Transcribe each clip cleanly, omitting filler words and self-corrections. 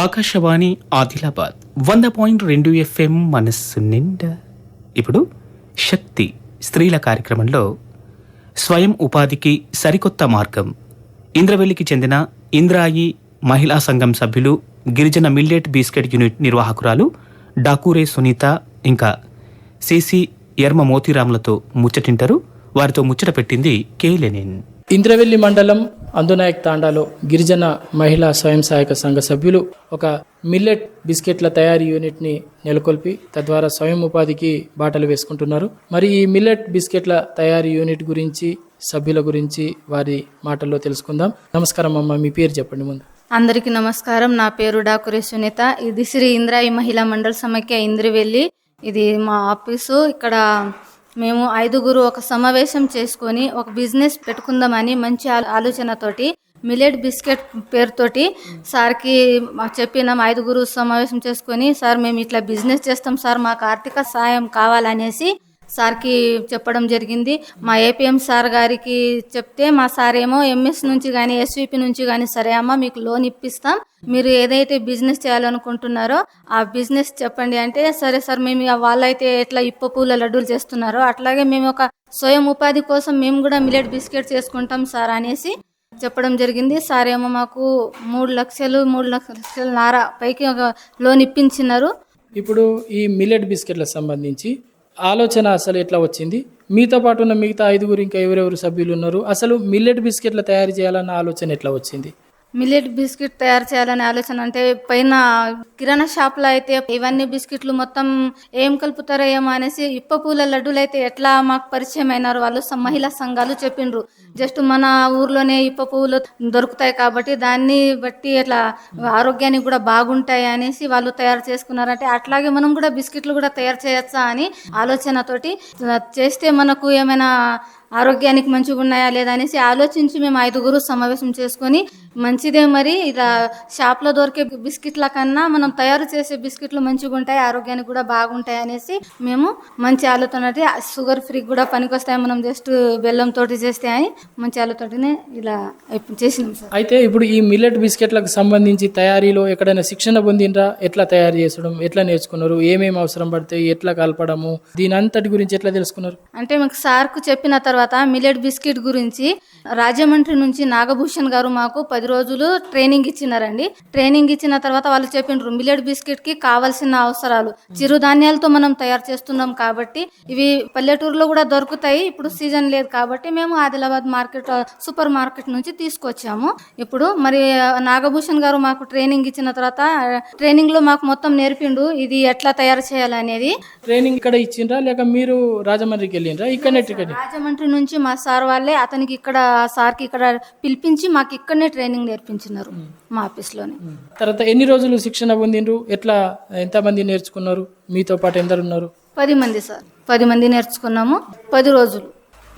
Akashvani Adilabad 100.2 FM మనస్సు నిండా. ఇప్పుడు శక్తి స్త్రీల కార్యక్రమంలో స్వయం ఉపాధికి సరికొత్త మార్గం, ఇంద్రవెల్లికి చెందిన ఇంద్రాయి మహిళా సంఘం సభ్యులు, గిరిజన మిల్లెట్ బిస్కెట్ యూనిట్ నిర్వాహకురాలు డాకూరే సునీత ఇంకా సిసి ఎర్మ మోతీరాములతో ముచ్చటింటారు. వారితో ముచ్చట పెట్టింది కే లెనిన్. ఇంద్రవెల్లి మండలం అందునాయక్ తాండాలో గిరిజన మహిళా స్వయం సహాయక సంఘ సభ్యులు ఒక మిల్లెట్ బిస్కెట్ల తయారీ యూనిట్ని నెలకొల్పి తద్వారా స్వయం ఉపాధికి బాటలు వేసుకుంటున్నారు. మరి ఈ మిల్లెట్ బిస్కెట్ల తయారీ యూనిట్ గురించి, సభ్యుల గురించి వారి మాటల్లో తెలుసుకుందాం. నమస్కారం అమ్మ, మీ పేరు చెప్పండి ముందు. అందరికీ నమస్కారం. నా పేరు డాకురే సునీత. ఇది శ్రీ ఇంద్రాయి మహిళా మండల సమైక్య ఇంద్రవెల్లి. ఇది మా ఆఫీసు. ఇక్కడ మేము 5గురు ఒక సమావేశం చేసుకొని ఒక బిజినెస్ పెట్టుకుందామని మంచి ఆలోచనతోటి మిల్లెట్ బిస్కెట్ పేరుతోటి సార్కి చెప్పినాం. 5గురు సమావేశం చేసుకొని, సార్ మేము ఇట్లా బిజినెస్ చేస్తాం సార్, మాకు ఆర్థిక సాయం కావాలనేసి సార్కి చెప్పడం జరిగింది. మా ఏపీఎం సార్ గారికి చెప్తే మా సార్ ఏమో ఎంఎస్ నుంచి కానీ ఎస్విపి నుంచి కానీ సరే అమ్మ మీకు లోన్ ఇప్పిస్తాం, మీరు ఏదైతే బిజినెస్ చేయాలనుకుంటున్నారో ఆ బిజినెస్ చెప్పండి అంటే, సరే సార్ మేము వాళ్ళైతే ఎట్లా ఇప్ప పూల లడ్డూలు చేస్తున్నారో అట్లాగే మేము ఒక స్వయం ఉపాధి కోసం మేము కూడా మిల్లెట్ బిస్కెట్ చేసుకుంటాం సార్ అనేసి చెప్పడం జరిగింది. సార్ ఏమో మాకు 3 లక్షలు 3,00,000 పైకి ఒక లోన్ ఇప్పించినారు. ఇప్పుడు ఈ మిల్లెట్ బిస్కెట్లకు సంబంధించి ఆలోచన అసలు ఎట్లా వచ్చింది? మీతో పాటు ఉన్న మిగతా 5గురు ఇంకా ఎవరెవరు సభ్యులు ఉన్నారు? అసలు మిల్లెట్ బిస్కెట్ల తయారు చేయాలన్న ఆలోచన ఎట్లా వచ్చింది? మిల్లెట్ బిస్కెట్ తయారు చేయాలనే ఆలోచన అంటే, పైన కిరాణా షాప్లో అయితే ఇవన్నీ బిస్కెట్లు మొత్తం ఏం కలుపుతారో ఏమో అనేసి ఇప్ప పూల లడ్డూలు అయితే ఎట్లా మాకు పరిచయం అయినారు వాళ్ళు మహిళా సంఘాలు చెప్పిండ్రు. జస్ట్ మన ఊర్లోనే ఇప్ప పువ్వులు దొరుకుతాయి కాబట్టి దాన్ని బట్టి అట్లా ఆరోగ్యానికి కూడా బాగుంటాయి అనేసి వాళ్ళు తయారు చేసుకున్నారంటే, అట్లాగే మనం కూడా బిస్కెట్లు కూడా తయారు చేయొచ్చా అని ఆలోచనతోటి చేస్తే మనకు ఏమైనా ఆరోగ్యానికి మంచిగా ఉన్నాయా లేదా అనేసి ఆలోచించి మేము 5గురు సమావేశం చేసుకొని, మంచిదే మరి ఇలా షాప్లో దొరికే బిస్కెట్ల కన్నా మనం తయారు చేసే బిస్కెట్లు మంచిగా ఉంటాయి, ఆరోగ్యానికి కూడా బాగుంటాయి అనేసి మేము మంచి ఆలోచన, షుగర్ ఫ్రీ కూడా పనికొస్తాయి మనం జస్ట్ బెల్లం తోటి చేస్తే అని మంచి ఆలోచనతోనే ఇలా చేసినాం సార్. అయితే ఇప్పుడు ఈ మిల్లెట్ బిస్కెట్లకు సంబంధించి తయారీలో ఎక్కడైనా శిక్షణ పొందినరా? ఎట్లా తయారు చేసడం, ఎట్లా నేర్చుకున్నారు, ఏమేమి అవసరం పడతాయి, ఎట్లా కలపడము, దీని అంతటి గురించి ఎట్లా తెలుసుకున్నారు? అంటే మాకు సార్కు చెప్పిన తర్వాత మిల్లెట్ బిస్కెట్ గురించి రాజమండ్రి నుంచి నాగభూషణ్ గారు మాకు 10 రోజులు ట్రైనింగ్ ఇచ్చినారండి. ట్రైనింగ్ ఇచ్చిన తర్వాత వాళ్ళు చెప్పిండ్రు మిల్లెట్ బిస్కెట్ కి కావాల్సిన అవసరాలు, చిరుధాన్యాలతో మనం తయారు చేస్తున్నాం కాబట్టి ఇవి పల్లెటూరులో కూడా దొరుకుతాయి. ఇప్పుడు సీజన్ లేదు కాబట్టి మేము ఆదిలాబాద్ మార్కెట్ సూపర్ మార్కెట్ నుంచి తీసుకొచ్చాము. ఇప్పుడు మరి నాగభూషణ్ గారు మాకు ట్రైనింగ్ ఇచ్చిన తర్వాత ట్రైనింగ్ లో మాకు మొత్తం నేర్పిండు ఇది ఎట్లా తయారు చేయాలనేది. ట్రైనింగ్ ఇక్కడ ఇచ్చిండ్రా లేక మీరు రాజమండ్రికి వెళ్ళిండ్రా? ఇక్కడనే రాజమండ్రి నుంచి మా సార్ వాళ్ళే అతనికి ఇక్కడ సార్కి ఇక్కడ పిలిపించి మాకు ఇక్కడనే ట్రైనింగ్ నేర్పించినారు మా ఆఫీస్లోనే. తర్వాత ఎన్ని రోజులు శిక్షణ పొందిండ్రు? ఎట్లా, ఎంతమంది నేర్చుకున్నారు? మీతో పాటు ఎందరు ఉన్నారు? 10 మంది సార్. 10 మంది నేర్చుకున్నాము 10 రోజులు.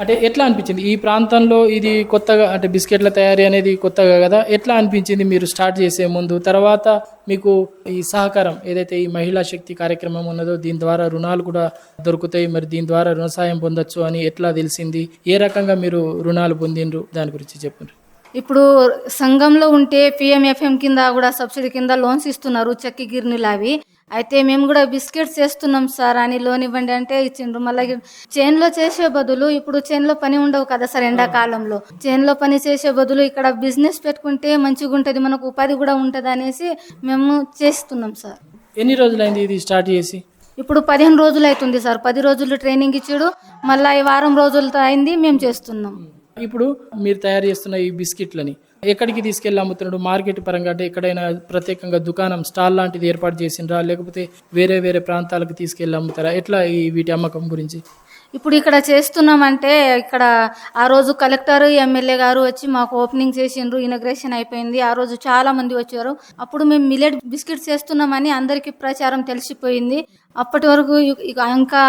అంటే ఎట్లా అనిపించింది ఈ ప్రాంతంలో? ఇది కొత్తగా, అంటే బిస్కెట్ల తయారీ అనేది కొత్తగా కదా, ఎట్లా అనిపించింది మీరు స్టార్ట్ చేసే ముందు? తర్వాత మీకు ఈ సహకారం ఏదైతే ఈ మహిళా శక్తి కార్యక్రమం ఉన్నదో దీని ద్వారా రుణాలు కూడా దొరుకుతాయి, మరి దీని ద్వారా రుణ సాయం పొందొచ్చు అని ఎట్లా తెలిసింది? ఏ రకంగా మీరు రుణాలు పొందిండ్రు దాని గురించి చెప్పండి. ఇప్పుడు సంఘంలో ఉంటే పిఎంఎఫ్ఎం కింద కూడా సబ్సిడీ కింద లోన్స్ ఇస్తున్నారు, చెక్కి గిర్నీలు అవి. అయితే మేము కూడా బిస్కెట్స్ చేస్తున్నాం సార్ అని లోన్ ఇవ్వండి అంటే ఇచ్చిండ్రు. మళ్ళీ చేన్లో చేసే బదులు, ఇప్పుడు చేన్లో పని ఉండవు కదా సార్ ఎండాకాలంలో, చేన్లో పని చేసే బదులు ఇక్కడ బిజినెస్ పెట్టుకుంటే మంచిగా ఉంటుంది, మనకు ఉపాధి కూడా ఉంటుంది అనేసి మేము చేస్తున్నాం సార్. ఎన్ని రోజులైంది ఇది స్టార్ట్ చేసి? ఇప్పుడు 15 రోజులు అవుతుంది సార్. 10 రోజులు ట్రైనింగ్ ఇచ్చాడు, మళ్ళీ 1 వారం రోజులతో అయింది మేము చేస్తున్నాం. ఇప్పుడు మీరు తయారు చేస్తున్న ఈ బిస్కెట్లని ఎక్కడికి తీసుకెళ్ళి అమ్ముతున్నాడు? మార్కెట్ పరంగా అంటే ఎక్కడైనా ప్రత్యేకంగా దుకాణం, స్టాల్ లాంటిది ఏర్పాటు చేసిండ్రా లేకపోతే వేరే వేరే ప్రాంతాలకు తీసుకెళ్ళి అమ్ముతారా? ఎట్లా ఈ వీటి అమ్మకం గురించి? ఇప్పుడు ఇక్కడ చేస్తున్నామంటే, ఇక్కడ ఆ రోజు కలెక్టర్ ఎమ్మెల్యే గారు వచ్చి మాకు ఓపెనింగ్ చేసిండ్రు, ఇనాగ్రేషన్ అయిపోయింది. ఆ రోజు చాలా మంది వచ్చారు. అప్పుడు మేము మిల్లెట్ బిస్కెట్స్ చేస్తున్నామని అందరికీ ప్రచారం తెలిసిపోయింది. అప్పటి వరకు ఇంకా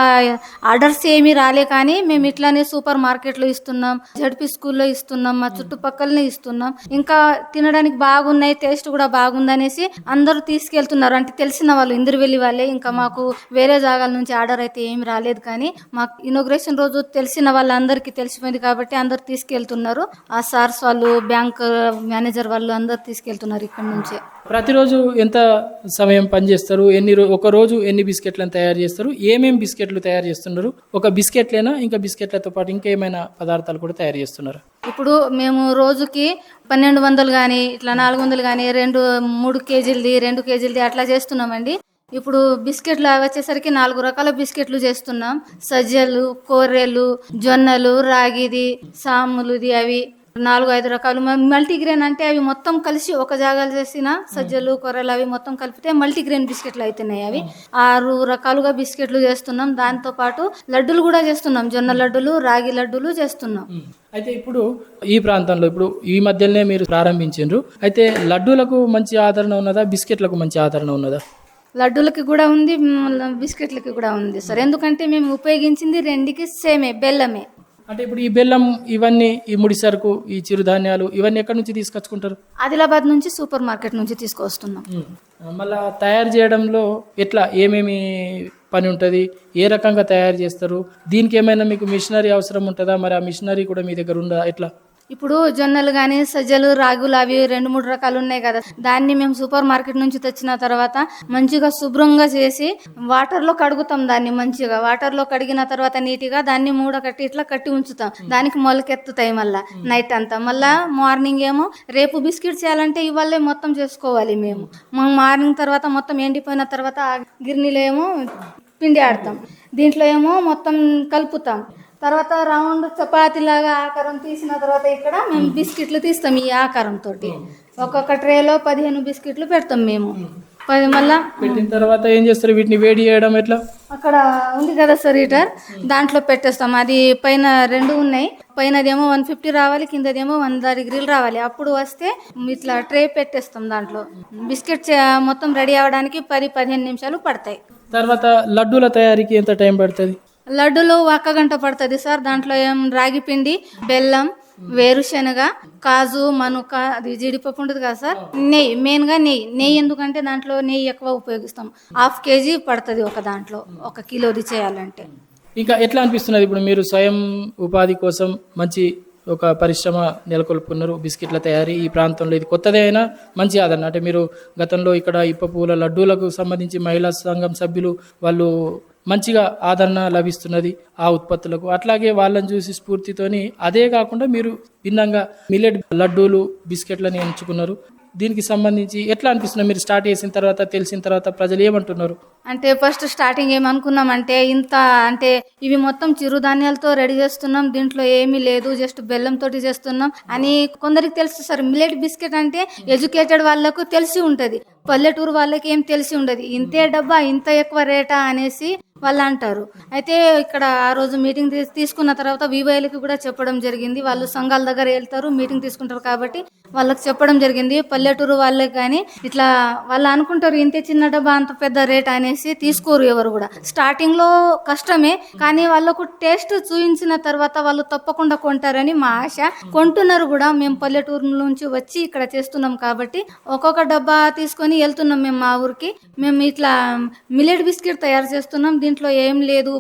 ఆర్డర్స్ ఏమీ రాలే, కానీ మేము ఇట్లానే సూపర్ మార్కెట్లో ఇస్తున్నాం, జడ్పీ స్కూల్లో ఇస్తున్నాం, మా చుట్టుపక్కలనే ఇస్తున్నాం. ఇంకా తినడానికి బాగున్నాయి, టేస్ట్ కూడా బాగుందనేసి అందరూ తీసుకెళ్తున్నారు. అంటే తెలిసిన వాళ్ళు ఇంద్రవెల్లి వాళ్ళే. ఇంకా మాకు వేరే జాగాల నుంచి ఆర్డర్ అయితే ఏమి రాలేదు, కానీ మాకు ఇనాగ్రేషన్ రోజు తెలిసిన వాళ్ళందరికీ తెలిసిపోయింది కాబట్టి అందరు తీసుకెళ్తున్నారు. ఆ సార్స్ వాళ్ళు, బ్యాంక్ మేనేజర్ వాళ్ళు అందరు తీసుకెళ్తున్నారు ఇక్కడ నుంచే. ప్రతిరోజు ఎంత సమయం పనిచేస్తారు? ఒక రోజు ఎన్ని బిస్కెట్లను తయారు చేస్తారు? ఏమేమి బిస్కెట్లు తయారు చేస్తున్నారు? ఒక బిస్కెట్లేనా, ఇంకా బిస్కెట్లతో పాటు ఇంకేమైనా పదార్థాలు కూడా తయారు చేస్తున్నారు? ఇప్పుడు మేము రోజుకి 1200 కానీ ఇట్లా 400 కానీ 3 కేజీలది 2 కేజీలది అట్లా చేస్తున్నామండి. ఇప్పుడు బిస్కెట్లు అవి వచ్చేసరికి 4 రకాల బిస్కెట్లు చేస్తున్నాం. సజ్జలు, కొర్రెలు, జొన్నలు, రాగిది, సాములుది, అవి 4-5 రకాలు. మల్టీగ్రెయిన్ అంటే అవి మొత్తం కలిసి ఒక జాగాలు చేసిన సజ్జలు, కొర్రెలు అవి మొత్తం కలిపితే మల్టీగ్రెయిన్ బిస్కెట్లు అవుతున్నాయి. అవి 6 రకాలుగా బిస్కెట్లు చేస్తున్నాం. దాంతో పాటు లడ్డూలు కూడా చేస్తున్నాం. జొన్న లడ్డూలు, రాగి లడ్డూలు చేస్తున్నాం. అయితే ఇప్పుడు ఈ ప్రాంతంలో ఇప్పుడు ఈ మధ్యలోనే మీరు ప్రారంభించారు. అయితే లడ్డూలకు మంచి ఆదరణ ఉన్నదా, బిస్కెట్లకు మంచి ఆదరణ ఉన్నదా? లడ్డూలకి కూడా ఉంది, బిస్కెట్లకి కూడా ఉంది సార్. ఎందుకంటే మేము ఉపయోగించింది రెండుకి సేమే, బెల్లమే. అంటే ఇప్పుడు ఈ బెల్లం, ఇవన్నీ, ఈ ముడి సరుకు, ఈ చిరుధాన్యాలు ఇవన్నీ ఎక్కడి నుంచి తీసుకొచ్చుకుంటారు? ఆదిలాబాద్ నుంచి సూపర్ మార్కెట్ నుంచి తీసుకొస్తున్నాం. మళ్ళా తయారు చేయడంలో ఎట్లా, ఏమేమి పని ఉంటుంది, ఏ రకంగా తయారు చేస్తారు? దీనికి ఏమైనా మీకు మిషనరీ అవసరం ఉంటుందా? మరి ఆ మిషనరీ కూడా మీ దగ్గర ఉందా? ఎట్లా? ఇప్పుడు జొన్నలు కానీ సజ్జలు, రాగులు అవి 2-3 రకాలు ఉన్నాయి కదా. దాన్ని మేము సూపర్ మార్కెట్ నుంచి తెచ్చిన తర్వాత మంచిగా శుభ్రంగా చేసి వాటర్లో కడుగుతాం. దాన్ని మంచిగా వాటర్లో కడిగిన తర్వాత నీట్గా దాన్ని మూడ కట్టి ఇట్లా కట్టి ఉంచుతాం. దానికి మొలకెత్తుతాయి మళ్ళా నైట్ అంతా. మళ్ళా మార్నింగ్ ఏమో రేపు బిస్కెట్ చేయాలంటే ఇవాళే మొత్తం చేసుకోవాలి మేము. మార్నింగ్ తర్వాత మొత్తం ఎండిపోయిన తర్వాత ఆ గిర్నీలో ఏమో పిండి ఆడతాం. దీంట్లో ఏమో మొత్తం కలుపుతాం. తర్వాత రౌండ్ చపాతీలాగా ఆకారం తీసిన తర్వాత ఇక్కడ మేము బిస్కెట్లు తీస్తాం. ఈ ఆకారంతో ఒక్కొక్క ట్రేలో 15 బిస్కెట్లు పెడతాం మేము. మళ్ళా పెట్టిన తర్వాత ఏం చేస్తారు? వీటిని వేడి చేయడం ఎట్లా? అక్కడ ఉంది కదా సార్ హీటర్, దాంట్లో పెట్టేస్తాం. అది పైన 2 ఉన్నాయి. పైనదేమో 150 రావాలి, కిందదేమో 100 డిగ్రీలు రావాలి. అప్పుడు వస్తే ఇట్లా ట్రే పెట్టేస్తాం. దాంట్లో బిస్కెట్ మొత్తం రెడీ అవ్వడానికి 10-15 నిమిషాలు పడతాయి. తర్వాత లడ్డూల తయారీకి ఎంత టైం పడుతుంది? లడ్డూలు 1 గంట పడుతుంది సార్. దాంట్లో ఏం రాగి పిండి, బెల్లం, వేరుశనగ, కాజు, మనుక, అది జీడిపప్పు ఉంటుంది కదా సార్. నెయ్యి, మెయిన్గా నెయ్యి ఎందుకంటే దాంట్లో నెయ్యి ఎక్కువ ఉపయోగిస్తాం. 1/2 కేజీ పడుతుంది ఒక దాంట్లో, 1 కిలోది చేయాలంటే. ఇంకా ఎట్లా అనిపిస్తున్నది? ఇప్పుడు మీరు స్వయం ఉపాధి కోసం మంచి ఒక పరిశ్రమ నెలకొల్పుకున్నారు, బిస్కెట్ల తయారీ. ఈ ప్రాంతంలో ఇది కొత్తదే అయినా మంచి ఆదరణ. అంటే మీరు గతంలో ఇక్కడ ఇప్ప పూల లడ్డూలకు సంబంధించి మహిళా సంఘం సభ్యులు వాళ్ళు మంచిగా ఆదరణ లభిస్తున్నది ఆ ఉత్పత్తులకు. అట్లాగే వాళ్ళని చూసి స్ఫూర్తితోని అదే కాకుండా మీరు భిన్నంగా మిల్లెట్ లడ్డూలు, బిస్కెట్లని ఎంచుకున్నారు. దీనికి సంబంధించి ఎట్లా అనిపిస్తుంది? మీరు స్టార్ట్ చేసిన తర్వాత, తెలిసిన తర్వాత ప్రజలు ఏమంటున్నారు? అంటే ఫస్ట్ స్టార్టింగ్ ఏమనుకున్నామంటే అంటే ఇవి మొత్తం చిరుధాన్యాలతో రెడీ చేస్తున్నాం, దీంట్లో ఏమీ లేదు, జస్ట్ బెల్లంతో చేస్తున్నాం అని కొందరికి తెలుసు సార్. మిల్లెట్ బిస్కెట్ అంటే ఎడ్యుకేటెడ్ వాళ్ళకు తెలిసి ఉంటుంది, పల్లెటూరు వాళ్ళకి ఏం తెలిసి ఉండదు. ఇంతే డబ్బా, ఇంత ఎక్కువ రేటా అనేసి వాళ్ళు అంటారు. అయితే ఇక్కడ ఆ రోజు మీటింగ్ తీసుకున్న తర్వాత వివోఏలకి కూడా చెప్పడం జరిగింది. వాళ్ళు సంఘాల దగ్గర వెళ్తారు, మీటింగ్ తీసుకుంటారు కాబట్టి వాళ్ళకి చెప్పడం జరిగింది. పల్లెటూరు వాళ్ళకి కానీ ఇట్లా వాళ్ళు అనుకుంటారు ఇంతే చిన్న డబ్బా అంత పెద్ద రేట్ అనేసి తీసుకోరు ఎవరు కూడా. స్టార్టింగ్ లో కష్టమే, కానీ వాళ్ళకు టేస్ట్ చూపించిన తర్వాత వాళ్ళు తప్పకుండా కొంటారని మా ఆశ. కొంటున్నారు కూడా. మేము పల్లెటూరు నుంచి వచ్చి ఇక్కడ చేస్తున్నాం కాబట్టి ఒక్కొక్క డబ్బా తీసుకొని వెళ్తున్నాం మేము మా ఊరికి. మేము ఇట్లా మిల్లెట్ బిస్కెట్ తయారు చేస్తున్నాం. దీంట్లో ఏం లేదు,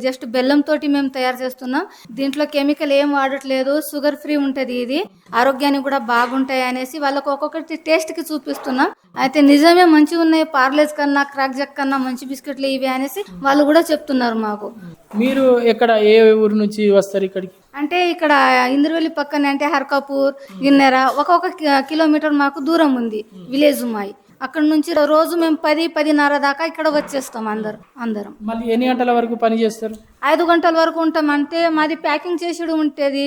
జస్ట్ బెల్లంతో మేము తయారు చేస్తున్నాం. దీంట్లో కెమికల్ ఏం వాడట్లేదు, షుగర్ ఫ్రీ ఉంటుంది, ఇది ఆరోగ్యానికి కూడా బాగుంటాయి అనేసి వాళ్ళకు ఒక్కొక్కటి టేస్ట్ కి చూపిస్తున్నాం. అయితే నిజమే మంచిగా ఉన్నాయి, పార్లేజ్ కన్నా క్రాక్ జక్ కన్నా మంచి బిస్కెట్లు ఇవి అనేసి వాళ్ళు కూడా చెప్తున్నారు మాకు. మీరు ఎక్కడ, ఏ ఊరు నుంచి వస్తారు ఇక్కడికి? అంటే ఇక్కడ ఇంద్రవెల్లి పక్కనే, అంటే హర్కాపూర్, గిన్నెర, ఒక్కొక్క కిలోమీటర్ మాకు దూరం ఉంది విలేజ్ మాయి. అక్కడ నుంచి రోజు మేము 10-10:30 దాకా ఇక్కడ వచ్చేస్తాం అందరం. మళ్ళీ ఎన్ని గంటల వరకు పని చేస్తారు? 5 గంటల వరకు ఉంటాం. అంటే మాది ప్యాకింగ్ చేసేది ఉంటుంది,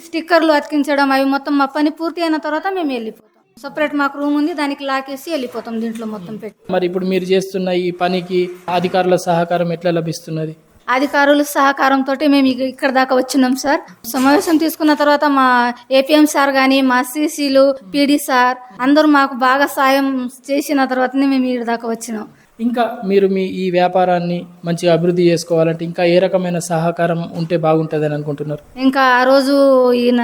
స్టిక్కర్లు అతికించడం, అవి మొత్తం మా పని పూర్తి అయిన తర్వాత మేము వెళ్ళిపోతాం. సపరేట్ మాకు రూమ్ ఉంది, దానికి లాకేసి వెళ్ళిపోతాం దీంట్లో మొత్తం పెట్టి. మరి ఇప్పుడు మీరు చేస్తున్న ఈ పనికి అధికారుల సహకారం ఎట్లా లభిస్తున్నది? అధికారుల సహకారంతో మేము ఇక్కడ దాకా వచ్చినాం సార్. సమావేశం తీసుకున్న తర్వాత మా ఏపీఎం సార్ కానీ, మా సీసీలు, పీడీ సార్ అందరూ మాకు బాగా సాయం చేసిన తర్వాతనే మేము ఇక్కడ దాకా వచ్చినాం. ఇంకా మీరు మీ ఈ వ్యాపారాన్ని మంచిగా అభివృద్ధి చేసుకోవాలంటే ఇంకా ఏ రకమైన సహకారం ఉంటే బాగుంటుందని అనుకుంటున్నారు? ఇంకా ఆ రోజు ఈయన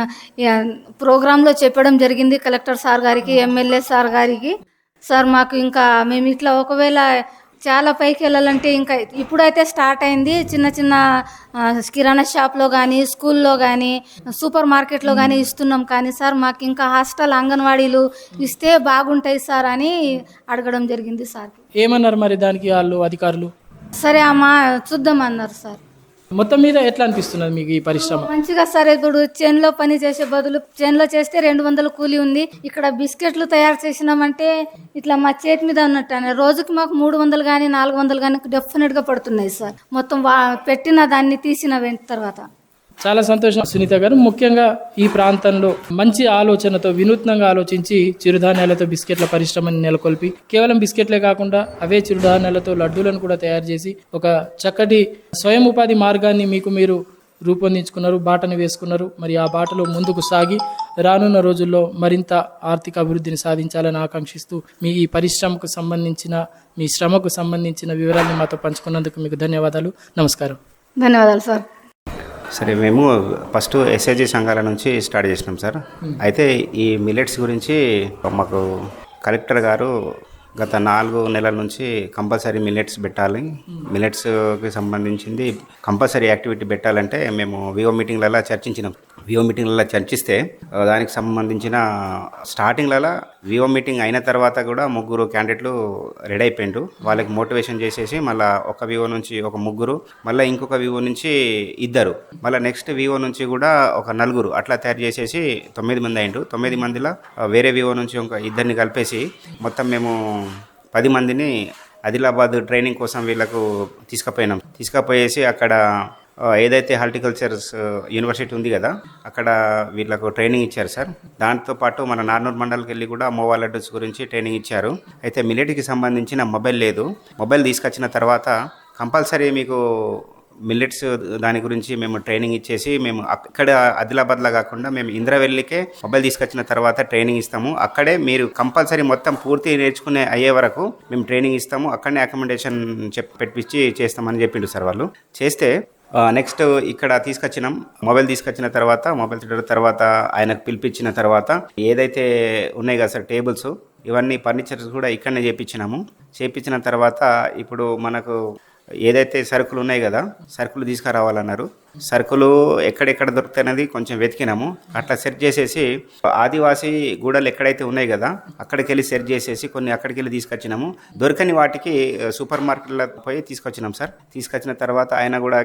ప్రోగ్రాంలో చెప్పడం జరిగింది కలెక్టర్ సార్ గారికి, ఎమ్మెల్యే సార్ గారికి. సార్ మాకు ఇంకా మేము ఇట్లా ఒకవేళ చాలా పైకి వెళ్ళాలంటే ఇంకా ఇప్పుడైతే స్టార్ట్ అయింది. చిన్న చిన్న కిరాణా షాప్లో కానీ, స్కూల్లో కానీ, సూపర్ మార్కెట్లో కానీ ఇస్తున్నాం. కానీ సార్ మాకు ఇంకా హాస్టల్, అంగన్వాడీలు ఇస్తే బాగుంటాయి సార్ అని అడగడం జరిగింది సార్. ఏమన్నారు మరి దానికి వాళ్ళు అధికారులు? సరే అమ్మా చూద్దామన్నారు సార్. మొత్తం మీద ఎట్లా అనిపిస్తున్నది మీకు ఈ పరిశ్రమ? మంచిగా సార్. ఇప్పుడు చేనులో పని చేసే బదులు చేనులో చేస్తే 200 కూలి ఉంది. ఇక్కడ బిస్కెట్లు తయారు చేసినామంటే ఇట్లా మా చేతి మీద ఉన్నట్టు రోజుకి మాకు 300 కానీ 400 కానీ డెఫినెట్గా పడుతున్నాయి సార్. మొత్తం పెట్టిన దాన్ని తీసిన తర్వాత. చాలా సంతోషం సునీత గారు. ముఖ్యంగా ఈ ప్రాంతంలో మంచి ఆలోచనతో వినూత్నంగా ఆలోచించి చిరుధాన్యాలతో బిస్కెట్ల పరిశ్రమని నెలకొల్పి కేవలం బిస్కెట్లే కాకుండా అవే చిరుధాన్యాలతో లడ్డూలను కూడా తయారు చేసి ఒక చక్కటి స్వయం ఉపాధి మార్గాన్ని మీకు మీరు రూపొందించుకున్నారు, బాటను వేసుకున్నారు. మరి ఆ బాటలో ముందుకు సాగి రానున్న రోజుల్లో మరింత ఆర్థిక అభివృద్ధిని సాధించాలని ఆకాంక్షిస్తూ మీ ఈ పరిశ్రమకు సంబంధించిన మీ శ్రమకు సంబంధించిన వివరాలను మాతో పంచుకున్నందుకు మీకు ధన్యవాదాలు. నమస్కారం. ధన్యవాదాలు సార్. సరే, మేము ఫస్ట్ ఎస్ఐజి సంఘాల నుంచి స్టార్ట్ చేసినాం సార్. అయితే ఈ మిల్లెట్స్ గురించి మాకు కలెక్టర్ గారు గత 4 నెలల నుంచి కంపల్సరీ మిల్లెట్స్ పెట్టాలి, మిల్లెట్స్కి సంబంధించింది కంపల్సరీ యాక్టివిటీ పెట్టాలంటే మేము వివో మీటింగ్లలో చర్చించినాం. వివో మీటింగ్లలో చర్చిస్తే దానికి సంబంధించిన స్టార్టింగ్లలో వివో మీటింగ్ అయిన తర్వాత కూడా 3 క్యాండిడేట్లు రెడీ అయిపోయిండు. వాళ్ళకి మోటివేషన్ చేసేసి మళ్ళీ ఒక వివో నుంచి ఒక 3, మళ్ళీ ఇంకొక వివో నుంచి 2, మళ్ళీ నెక్స్ట్ వివో నుంచి కూడా ఒక 4 అట్లా తయారు చేసేసి 9 మంది అయిండు. 9 మందిలో వేరే వివో నుంచి ఒక 2 కలిపేసి మొత్తం మేము 10 మందిని ఆదిలాబాద్ ట్రైనింగ్ కోసం వీళ్ళకు తీసుకుపోయేసి అక్కడ ఏదైతే హార్టికల్చర్స్ యూనివర్సిటీ ఉంది కదా అక్కడ వీళ్ళకు ట్రైనింగ్ ఇచ్చారు సార్. దాంతోపాటు మన నార్నూర్ మండలికి వెళ్ళి కూడా మోవా లడ్డూస్ గురించి ట్రైనింగ్ ఇచ్చారు. అయితే మిల్లెట్కి సంబంధించిన మొబైల్ లేదు. మొబైల్ తీసుకొచ్చిన తర్వాత కంపల్సరీ మీకు మిల్లెట్స్ దాని గురించి మేము ట్రైనింగ్ ఇచ్చేసి మేము అక్కడ ఆదిలాబాద్లో కాకుండా మేము ఇంద్రవెల్లికే మొబైల్ తీసుకొచ్చిన తర్వాత ట్రైనింగ్ ఇస్తాము. అక్కడే మీరు కంపల్సరీ మొత్తం పూర్తి నేర్చుకునే అయ్యే వరకు మేము ట్రైనింగ్ ఇస్తాము. అక్కడనే అకామిడేషన్ పెట్టించి చేస్తామని చెప్పిండు సార్ వాళ్ళు. చేస్తే నెక్స్ట్ ఇక్కడ మొబైల్ తీసుకొచ్చిన తర్వాత ఆయనకు పిలిపించిన తర్వాత ఏదైతే ఉన్నాయి కదా సార్ టేబుల్స్ ఇవన్నీ ఫర్నిచర్స్ కూడా ఇక్కడనే చేయించిన తర్వాత ఇప్పుడు మనకు ఏదైతే సరుకులు ఉన్నాయి కదా సరుకులు తీసుకురావాలన్నారు. సరుకులు ఎక్కడెక్కడ దొరుకుతాయన్నది కొంచెం వెతికినాము. అట్లా సెర్చ్ చేసేసి ఆదివాసీ గూడలు ఎక్కడైతే ఉన్నాయి కదా అక్కడికి వెళ్ళి సెర్చ్ చేసేసి కొన్ని అక్కడికి వెళ్ళి తీసుకొచ్చినాము. దొరకని వాటికి సూపర్ మార్కెట్లో పోయి తీసుకొచ్చినాం సార్. తీసుకొచ్చిన తర్వాత ఆయన కూడా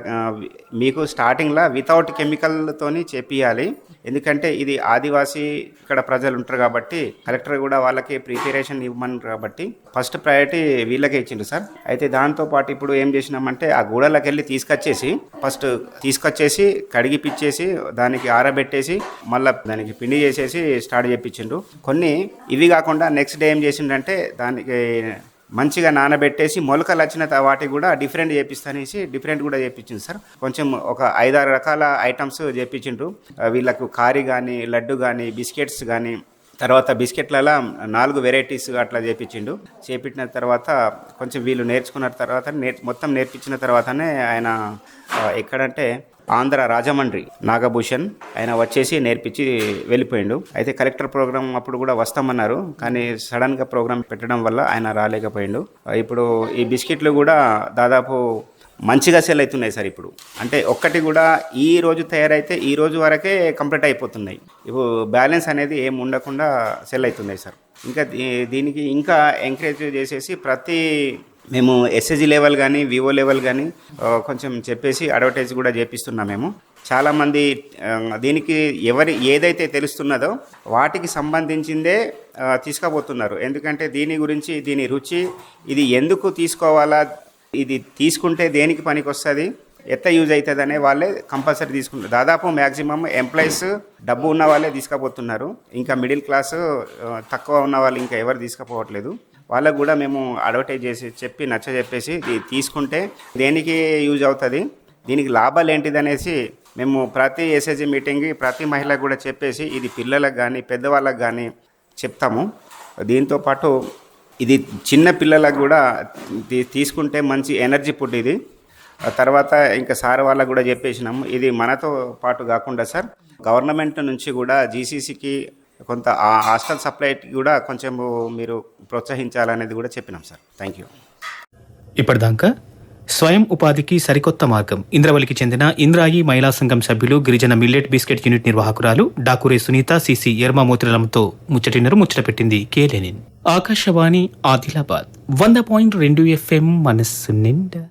మీకు స్టార్టింగ్లో వితౌట్ కెమికల్తోని చేపియాలి, ఎందుకంటే ఇది ఆదివాసీ ఇక్కడ ప్రజలు ఉంటారు కాబట్టి కలెక్టర్ కూడా వాళ్ళకి ప్రిపరేషన్ ఇవ్వమని కాబట్టి ఫస్ట్ ప్రయారిటీ వీళ్ళకే ఇచ్చిండు సార్. అయితే దాంతోపాటు ఇప్పుడు ఏం చేసినామంటే ఆ గూడలకు వెళ్ళి తీసుకొచ్చేసి కడిగిపిచ్చేసి దానికి ఆరబెట్టేసి మళ్ళీ దానికి పిండి చేసేసి స్టార్ట్ చేయించిండు. కొన్ని ఇవి కాకుండా నెక్స్ట్ డే ఏం చేసిండంటే దానికి మంచిగా నానబెట్టేసి మొలకలు వచ్చిన వాటికి కూడా డిఫరెంట్ కూడా చేయించింది సార్. కొంచెం ఒక 5-6 రకాల ఐటమ్స్ చేయించిండ్రు. వీళ్ళకు కారీ కానీ లడ్డు కానీ బిస్కెట్స్ కానీ తర్వాత బిస్కెట్లలో 4 వెరైటీస్ అట్లా చేపించిన తర్వాత కొంచెం వీళ్ళు నేర్చుకున్న తర్వాత మొత్తం నేర్పించిన తర్వాతనే ఆయన ఎక్కడంటే ఆంధ్ర రాజమండ్రి నాగభూషణ్ ఆయన వచ్చేసి నేర్పించి వెళ్ళిపోయిండు. అయితే కలెక్టర్ ప్రోగ్రామ్ అప్పుడు కూడా వస్తామన్నారు, కానీ సడన్గా ప్రోగ్రామ్ పెట్టడం వల్ల ఆయన రాలేకపోయిండు. ఇప్పుడు ఈ బిస్కెట్లు కూడా దాదాపు మంచిగా సెల్ అవుతున్నాయి సార్. ఇప్పుడు అంటే ఒక్కటి కూడా ఈ రోజు తయారైతే ఈ రోజు వరకే కంప్లీట్ అయిపోతున్నాయి. ఇప్పుడు బ్యాలెన్స్ అనేది ఏం ఉండకుండా సెల్ అవుతున్నాయి సార్. ఇంకా దీనికి ఇంకా ఎంకరేజ్ చేసేసి మేము ఎస్ఎస్జి లెవెల్ కానీ వివో లెవెల్ కానీ కొంచెం చెప్పేసి అడ్వర్టైజ్ కూడా చేపిస్తున్నాం. మేము చాలామంది దీనికి ఏదైతే తెలుస్తున్నదో వాటికి సంబంధించిందే తీసుకుపోతున్నారు. ఎందుకంటే దీని గురించి దీని రుచి ఇది ఎందుకు తీసుకోవాలా, ఇది తీసుకుంటే దేనికి పనికి వస్తుంది, ఎట్లా యూజ్ అవుతుంది అనే వాళ్ళే కంపల్సరీ తీసుకుంటారు. దాదాపు మ్యాక్సిమం ఎంప్లాయీస్ డబ్బు ఉన్న వాళ్ళే తీసుకుపోతున్నారు. ఇంకా మిడిల్ క్లాస్ తక్కువ ఉన్న వాళ్ళు ఇంకా ఎవరు తీసుకుపోవట్లేదు. వాళ్ళకు కూడా మేము అడ్వర్టైజ్ చేసి నచ్చజెప్పేసి తీసుకుంటే దేనికి యూజ్ అవుతుంది, దీనికి లాభాలు ఏంటిది అనేసి మేము ప్రతి ఎస్ఎస్జి మీటింగ్కి ప్రతి మహిళకు కూడా చెప్పేసి ఇది పిల్లలకు కానీ పెద్దవాళ్ళకు కానీ చెప్తాము. దీంతోపాటు ఇది చిన్న పిల్లలకు కూడా తీసుకుంటే మంచి ఎనర్జీ ఫుడ్ ఇది. తర్వాత ఇంకా సార్ వాళ్ళకు కూడా చెప్పేసినాము. ఇది మనతో పాటు కాకుండా సార్ గవర్నమెంట్ నుంచి కూడా జీసీసీకి కొంత హాస్టల్ సప్లై కూడా కొంచెం మీరు ప్రోత్సహించాలనేది కూడా చెప్పినాం సార్. Thank you. ఇప్పటిదాకా స్వయం ఉపాధికి సరికొత్త మార్గం ఇంద్రవల్లికి చెందిన ఇంద్రాయి మహిళా సంఘం సభ్యులు గిరిజన మిల్లెట్ బిస్కెట్ యూనిట్ నిర్వాహకురాలు డాకురే సునీత సిసి ఎర్మామోతిరలంతో ముచ్చట పెట్టింది K Lenin. Akashvani Adilabad 100.2 FM మనస్సు నిండా.